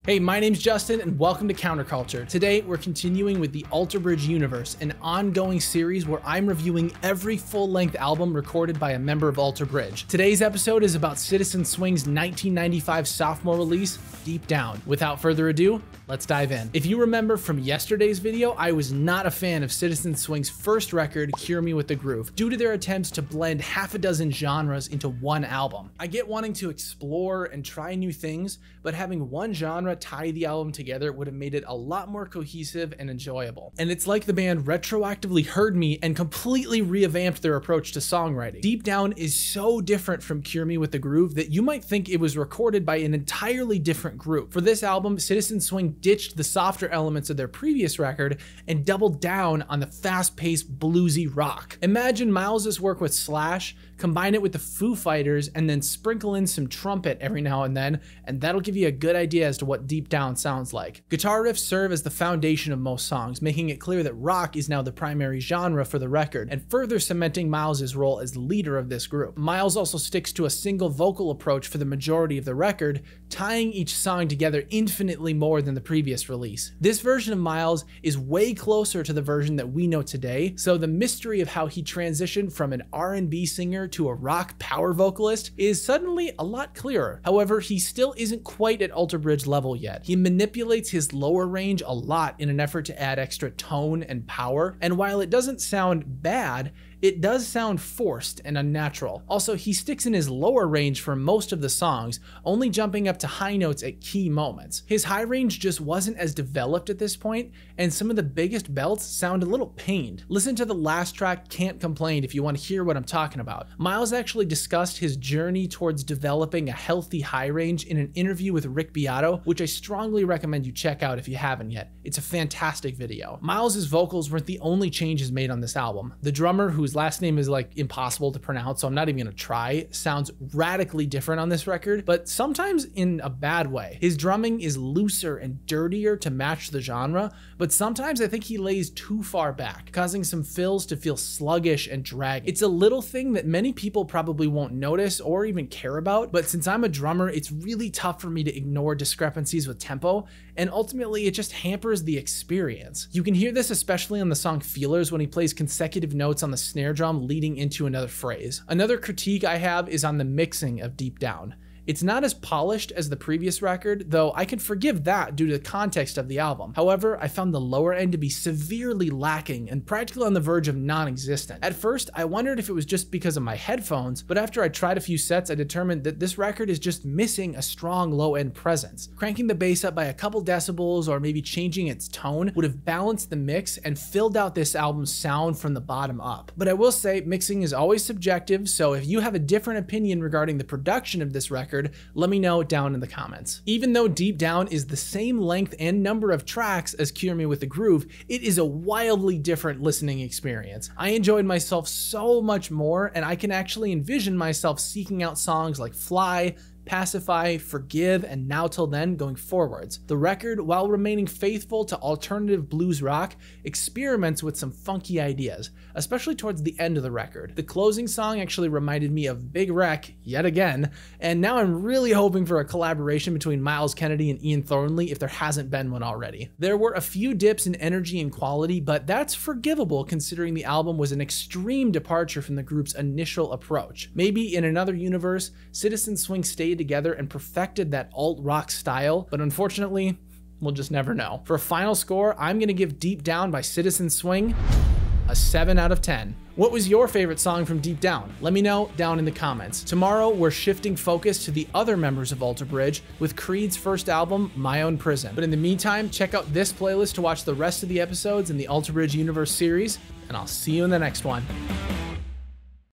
Hey, my name's Justin and welcome to Counterculture. Today, we're continuing with the Alter Bridge universe, an ongoing series where I'm reviewing every full-length album recorded by a member of Alter Bridge. Today's episode is about Citizen Swing's 1995 sophomore release, Deep Down. Without further ado, let's dive in. If you remember from yesterday's video, I was not a fan of Citizen Swing's first record, Cure Me With The Groove, due to their attempts to blend half a dozen genres into one album. I get wanting to explore and try new things, but having one genre tie the album together would have made it a lot more cohesive and enjoyable. And it's like the band retroactively heard me and completely revamped their approach to songwriting. Deep Down is so different from Cure Me With The Groove that you might think it was recorded by an entirely different group. For this album, Citizen Swing ditched the softer elements of their previous record and doubled down on the fast-paced bluesy rock. Imagine Myles' work with Slash, combine it with the Foo Fighters, and then sprinkle in some trumpet every now and then, and that'll give you a good idea as to what Deep Down sounds like. Guitar riffs serve as the foundation of most songs, making it clear that rock is now the primary genre for the record, and further cementing Myles' role as the leader of this group. Myles also sticks to a single vocal approach for the majority of the record, tying each song together infinitely more than the previous release. This version of Myles is way closer to the version that we know today, so the mystery of how he transitioned from an R&B singer to a rock power vocalist is suddenly a lot clearer. However, he still isn't quite at Alter Bridge level yet. He manipulates his lower range a lot in an effort to add extra tone and power, and while it doesn't sound bad, it does sound forced and unnatural. Also, he sticks in his lower range for most of the songs, only jumping up to high notes at key moments. His high range just wasn't as developed at this point, and some of the biggest belts sound a little pained. Listen to the last track, Can't Complain, if you want to hear what I'm talking about. Myles actually discussed his journey towards developing a healthy high range in an interview with Rick Beato, which I strongly recommend you check out if you haven't yet. It's a fantastic video. Myles' vocals weren't the only changes made on this album. The drummer, whose last name is like impossible to pronounce, so I'm not even gonna try, sounds radically different on this record, but sometimes in a bad way. His drumming is looser and dirtier to match the genre, but sometimes I think he lays too far back, causing some fills to feel sluggish and draggy. It's a little thing that many people probably won't notice or even care about, but since I'm a drummer, it's really tough for me to ignore discrepancies with tempo, and ultimately it just hampers the experience. You can hear this especially on the song Feelers when he plays consecutive notes on the snare drum leading into another phrase. Another critique I have is on the mixing of Deep Down. It's not as polished as the previous record, though I can forgive that due to the context of the album. However, I found the lower end to be severely lacking and practically on the verge of non-existent. At first, I wondered if it was just because of my headphones, but after I tried a few sets, I determined that this record is just missing a strong low-end presence. Cranking the bass up by a couple decibels or maybe changing its tone would have balanced the mix and filled out this album's sound from the bottom up. But I will say, mixing is always subjective, so if you have a different opinion regarding the production of this record, let me know down in the comments. Even though Deep Down is the same length and number of tracks as Cure Me With The Groove, it is a wildly different listening experience. I enjoyed myself so much more, and I can actually envision myself seeking out songs like Fly, Pacify, Forgive, and Now Till Then going forwards. The record, while remaining faithful to alternative blues rock, experiments with some funky ideas, especially towards the end of the record. The closing song actually reminded me of Big Wreck yet again, and now I'm really hoping for a collaboration between Myles Kennedy and Ian Thornley if there hasn't been one already. There were a few dips in energy and quality, but that's forgivable considering the album was an extreme departure from the group's initial approach. Maybe in another universe, Citizen Swing stayed together and perfected that alt-rock style, but unfortunately, we'll just never know. For a final score, I'm gonna give Deep Down by Citizen Swing a 7 out of 10. What was your favorite song from Deep Down? Let me know down in the comments. Tomorrow, we're shifting focus to the other members of Alter Bridge with Creed's first album, My Own Prison. But in the meantime, check out this playlist to watch the rest of the episodes in the Alter Bridge Universe series, and I'll see you in the next one.